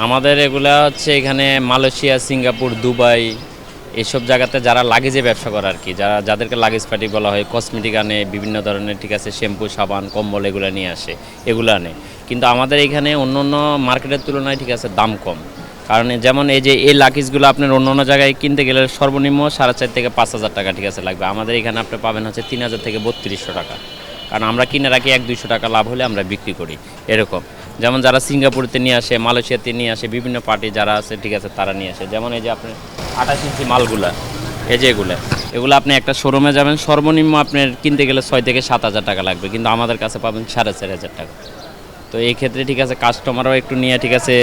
আমাদের এগুলা হচ্ছে এখানে মালয়েশিয়া, সিঙ্গাপুর, দুবাই এইসব জায়গাতে যারা লাগেজে ব্যবসা করে আর কি, যাদেরকে লাগেজ পার্টি বলা হয়, কসমেটিক আনে বিভিন্ন ধরনের, ঠিক আছে, শ্যাম্পু, সাবান, কম্বল এগুলো নিয়ে আসে, এগুলো আনে। কিন্তু আমাদের এখানে অন্য অন্য মার্কেটের তুলনায়, ঠিক আছে, দাম কম। কারণ যেমন এই যে এই লাগেজগুলো আপনার অন্য অন্য জায়গায় কিনতে গেলে সর্বনিম্ন 4,500 থেকে 5,000 টাকা, ঠিক আছে, লাগবে। আমাদের এখানে আপনি পাবেন হচ্ছে 3,000 থেকে 3,200 টাকা। কারণ আমরা কিনে রাখি 1-200 টাকা লাভ হলে আমরা বিক্রি করি, এরকম। যেমন যারা সিঙ্গাপুরতে নিয়ে আসে, মালয়েশিয়াতে নিয়ে আসে, বিভিন্ন পার্টি যারা আছে, ঠিক আছে, তারা নিয়ে আসে। যেমন এই যে আপনার 28 ইঞ্চি মালগুলা, এই যে এগুলো আপনি একটা শোরুমে যাবেন, সর্বনিম্ন আপনার কিনতে গেলে 6 থেকে 7,000 টাকা লাগবে, কিন্তু আমাদের কাছে পাবেন 4,500 টাকা। তো এই ক্ষেত্রে, ঠিক আছে, কাস্টমারও একটু নিয়ে, ঠিক আছে,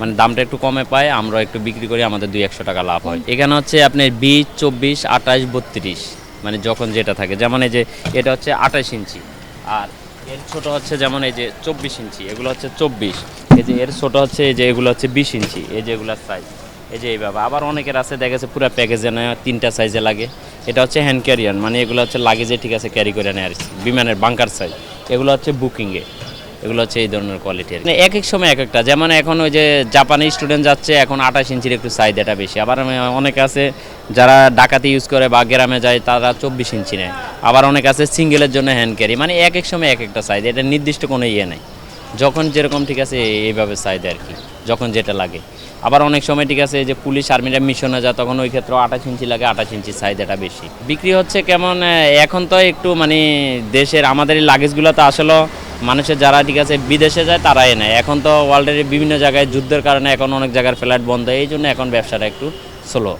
মানে দামটা একটু কমে পায়, আমরাও একটু বিক্রি করি, আমাদের 200-100 টাকা লাভ হয়। এখানে হচ্ছে আপনার 20, 24, 28, 32, মানে যখন যেটা থাকে। যেমন এই যে এটা হচ্ছে 28 ইঞ্চি, আর এর ছোট হচ্ছে যেমন এই যে 24 ইঞ্চি, এগুলো হচ্ছে 24। এই যে এর ছোট হচ্ছে এই যে এগুলো হচ্ছে 20 ইঞ্চি, এই যে এগুলোর সাইজ, এই যে এইভাবে। আবার অনেকের আছে দেখা গেছে পুরো প্যাকেজে নেয়, 3টা সাইজে লাগে। এটা হচ্ছে হ্যান্ড ক্যারিয়ার, মানে এগুলো হচ্ছে লাগেজে, ঠিক আছে, ক্যারি করে নেয় আর কি, বিমানের বাংকার সাইজ। এগুলো হচ্ছে বুকিংয়ে, এগুলো হচ্ছে এই ধরনের কোয়ালিটি। মানে এক এক সময় এক একটা, যেমন এখন ওই যে জাপানি স্টুডেন্ট যাচ্ছে, এখন 28 ইঞ্চির একটু চাহিদাটা বেশি। আবার অনেকে আছে যারা ডাকাতি ইউজ করে বা গ্রামে যায়, তারা 24 ইঞ্চি নেয়। আবার অনেক আছে সিঙ্গেলের জন্য হ্যান্ড ক্যারি, মানে এক এক সময় এক একটা চাহিদা, এটা নির্দিষ্ট কোনো ইয়ে নেই। যখন যেরকম, ঠিক আছে, এইভাবে চাহিদা আর কি, যখন যেটা লাগে। আবার অনেক সময়, ঠিক আছে, যে পুলিশ আর্মিরা মিশনে যায়, তখন ওই ক্ষেত্রে 28 ইঞ্চি লাগে, 28 ইঞ্চি চাহিদাটা বেশি। বিক্রি হচ্ছে কেমন, এখন তো একটু মানে দেশের আমাদের এই লাগেজগুলো তো আসলে মানুষের যারা, ঠিক আছে, বিদেশে যায় তারাই নেয়। এখন তো ওয়ার্ল্ডের বিভিন্ন জায়গায় যুদ্ধের কারণে এখন অনেক জায়গার ফ্লাইট বন্ধ, এই জন্য এখন ব্যবসাটা একটু স্লো।